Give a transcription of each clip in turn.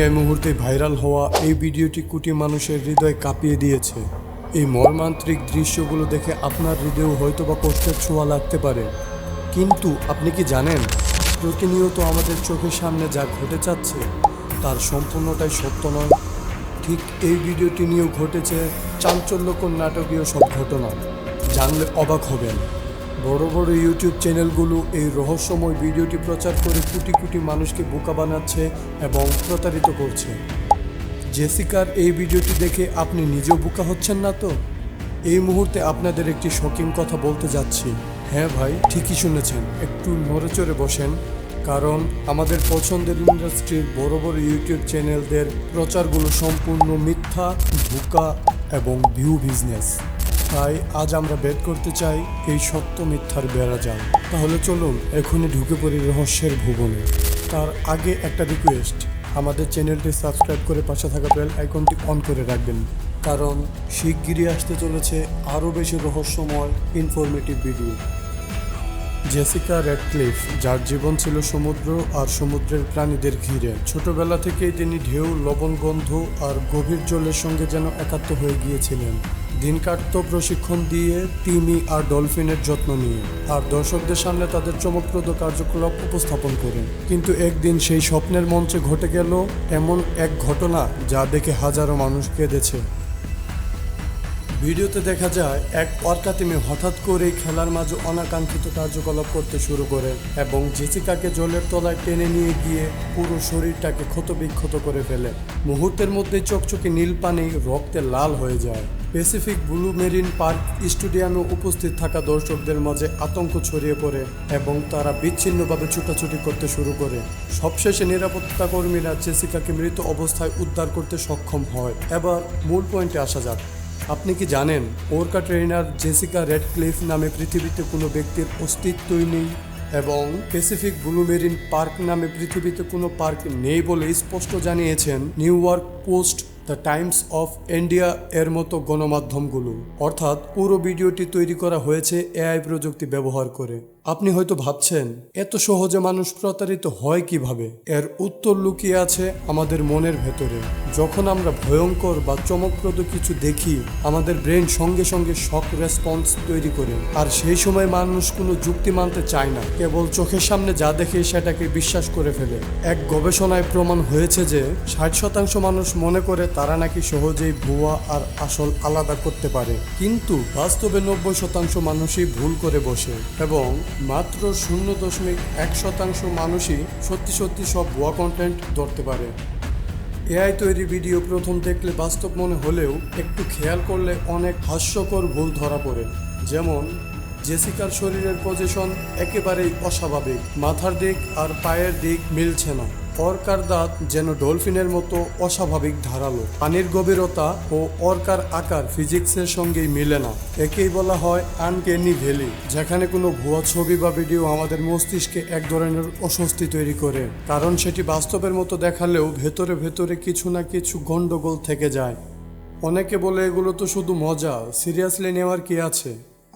এই মুহূর্তে ভাইরাল হওয়া এই ভিডিওটি কোটি মানুষের হৃদয় কাঁপিয়ে দিয়েছে। এই মর্মান্তিক দৃশ্যগুলো দেখে আপনার হৃদয়েও হয়তোবা কষ্টের ছোঁয়া লাগতে পারে, কিন্তু আপনি কি জানেন প্রতিনিয়ত আমাদের চোখের সামনে যা ঘটে যাচ্ছে তার সম্পূর্ণটাই সত্য নয়। ঠিক এই ভিডিওটি নিয়েও ঘটেছে চাঞ্চল্যকর নাটকীয় সব ঘটনা, জানলে অবাক হবেন। বড় বড় ইউটিউব চ্যানেলগুলো এই রহস্যময় ভিডিওটি প্রচার করে কোটি কোটি মানুষকে বোকা বানাচ্ছে এবং প্রতারিত করছে। জেসিকার এই ভিডিওটি দেখে আপনি নিজেও বোকা হচ্ছেন না তো? এই মুহূর্তে আপনাদের একটি শকিং কথা বলতে যাচ্ছি। হ্যাঁ ভাই, ঠিকই শুনেছেন, একটু নড়েচড়ে বসেন, কারণ আমাদের পছন্দের ইন্ডাস্ট্রির বড় বড় ইউটিউব চ্যানেলদের প্রচারগুলো সম্পূর্ণ মিথ্যা, ধোঁকা এবং ভিউ বিজনেস। তাই আজ আমরা বের করতে চাই এই সত্য মিথ্যার বেড়াজাল। তাহলে চলুন এখনই ঢুকে পড়ি রহস্যের ভুবনে। তার আগে একটা রিকোয়েস্ট, আমাদের চ্যানেলটি সাবস্ক্রাইব করে পাশে থাকা বেল আইকনটি অন করে রাখবেন, কারণ শিগগিরই আসতে চলেছে আরও বেশি রহস্যময় ইনফরমেটিভ ভিডিও। জেসিকা র্যাডক্লিফ, যার জীবন ছিল সমুদ্র আর সমুদ্রের প্রাণীদের ঘিরে। ছোটবেলা থেকেই তিনি ঢেউ, লবণগন্ধ আর গভীর জলের সঙ্গে যেন একাত্ম হয়ে গিয়েছিলেন। দিন কাটত প্রশিক্ষণ দিয়ে, তিমি আর ডলফিনের যত্ন নিয়ে, আর দর্শকদের সামনে তাদের চমকপ্রদ কার্যকলাপ উপস্থাপন করেন। কিন্তু একদিন সেই স্বপ্নের মঞ্চে ঘটে গেল এমন এক ঘটনা যা দেখে হাজারো মানুষ কেঁদেছে। ভিডিওতে দেখা যায় এক অর্কা তিমি হঠাৎ করেই খেলার মাঝে অনাকাঙ্ক্ষিত কার্যকলাপ করতে শুরু করে এবং জেসিকাকে জলের তলায় টেনে নিয়ে গিয়ে পুরো শরীরটাকে ক্ষতবিক্ষত করে ফেলে। মুহূর্তের মধ্যেই চকচকে নীল পানি রক্তে লাল হয়ে যায়। প্যাসিফিক ব্লু মেরিন পার্ক স্টেডিয়ামে উপস্থিত থাকা দর্শকদের মাঝে আতঙ্ক ছড়িয়ে পড়ে এবং তারা বিচ্ছিন্নভাবে ছুটাছুটি করতে শুরু করে। সবশেষে নিরাপত্তা কর্মীরা জেসিকাকে মৃত অবস্থায় উদ্ধার করতে সক্ষম হয়। এবার মূল পয়েন্টে আসা যাক। আপনি কি জানেন ওরকা ট্রেনার জেসিকা র্যাডক্লিফ নামে পৃথিবীতে কোনো ব্যক্তির অস্তিত্বই নেই, এবং প্যাসিফিক ব্লু মেরিন পার্ক নামে পৃথিবীতে কোনো পার্ক নেই বলে স্পষ্ট জানিয়েছেন new York post, the Times of India এর মতো গণমাধ্যমগুলো। অর্থাৎ পুরো ভিডিওটি তৈরি করা হয়েছে এআই প্রযুক্তি ব্যবহার করে। আপনি হয়তো ভাবছেন এত সহজে মানুষ প্রতারিত হয় কিভাবে? এর উত্তর লুকিয়ে আছে আমাদের মনের ভেতরে। যখন আমরা ভয়ঙ্কর বা চমকপ্রদ কিছু দেখি, আমাদের ব্রেন সঙ্গে সঙ্গে শক রেসপন্স তৈরি করে, আর সেই সময় মানুষ কোনো যুক্তি মানতে চায় না, কেবল চোখের সামনে যা দেখে সেটাকে বিশ্বাস করে ফেলে। এক গবেষণায় প্রমাণ হয়েছে যে 60% মানুষ মনে করে তারা নাকি সহজেই ভুয়া আর আসল আলাদা করতে পারে, কিন্তু বাস্তবে 90% মানুষই ভুল করে বসে, এবং মাত্র 0.1% মানুষই সত্যি সত্যি সব ভুয়া কন্টেন্ট ধরতে পারে। এআই তৈরি ভিডিও প্রথম দেখলে বাস্তব মনে হলেও একটু খেয়াল করলে অনেক হাস্যকর ভুল ধরা পড়ে। যেমন জেসিকার শরীরের পজিশন একেবারেই অস্বাভাবিক, মাথার দিক আর পায়ের দিক মিলছে না। অর্কার দাঁত যেন ডলফিনের মতো অস্বাভাবিক ধারালো। পানির গভীরতা ও অর্কার আকার ফিজিক্সের সঙ্গেই মিলে না। একেই বলা হয় আনক্যানি ভ্যালি, যেখানে কোনো ভুয়া ছবি বা ভিডিও আমাদের মস্তিষ্কে এক ধরনের অস্বস্তি তৈরি করে, কারণ সেটি বাস্তবের মতো দেখালেও ভেতরে ভেতরে কিছু না কিছু গন্ডগোল থেকে যায়। অনেকে বলে এগুলো তো শুধু মজা, সিরিয়াসলি নেওয়ার কি আছে?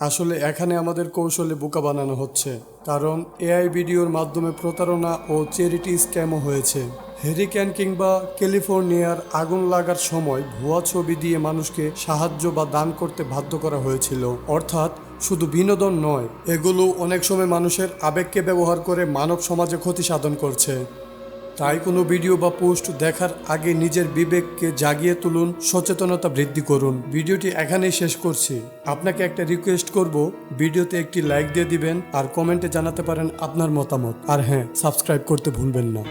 আসলে এখানে আমাদের কৌশলে বোকা বানানো হচ্ছে, কারণ এআই ভিডিওর মাধ্যমে প্রতারণা ও চ্যারিটি স্ক্যামও হয়েছে। হ্যারিকেন কিংবা ক্যালিফোর্নিয়ার আগুন লাগার সময় ভুয়া ছবি দিয়ে মানুষকে সাহায্য বা দান করতে বাধ্য করা হয়েছিল। অর্থাৎ শুধু বিনোদন নয়, এগুলো অনেক সময় মানুষের আবেগকে ব্যবহার করে মানব সমাজে ক্ষতি সাধন করছে। তাই কোনো ভিডিও বা পোস্ট দেখার আগে নিজের বিবেককে জাগিয়ে তুলুন, সচেতনতা বৃদ্ধি করুন। ভিডিওটি এখানেই শেষ করছি। আপনাকে একটা রিকোয়েস্ট করব, ভিডিওতে একটি লাইক দিয়ে দিবেন আর কমেন্টে জানাতে পারেন আপনার মতামত। আর হ্যাঁ, সাবস্ক্রাইব করতে ভুলবেন না।